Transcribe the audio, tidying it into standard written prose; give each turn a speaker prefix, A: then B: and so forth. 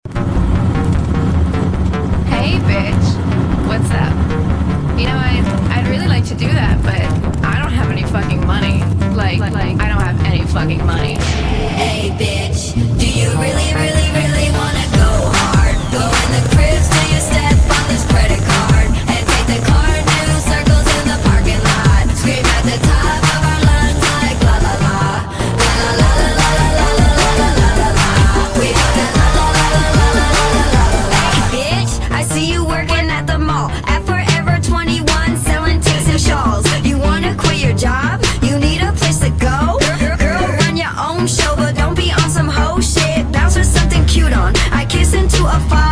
A: Hey, bitch. What's up? You know, I'd really like to do that, but I don't have any fucking money. Like I don't have any fucking money.
B: Hey bitch, do you really wanna go hard? Go in the cribs till you step on this credit card and take the car new circles in the parking lot. Scream at the top of our lungs like la la la, la la la la la la la la la la la. We got that la la la la la la la la la. Bitch, I see you working at the mall at Forever 21 selling tees and shawls. You wanna quit your job? You need a place to go? Girl, run your own show, but don't be on some hoe shit. Bounce with something cute on. I kiss into a fall.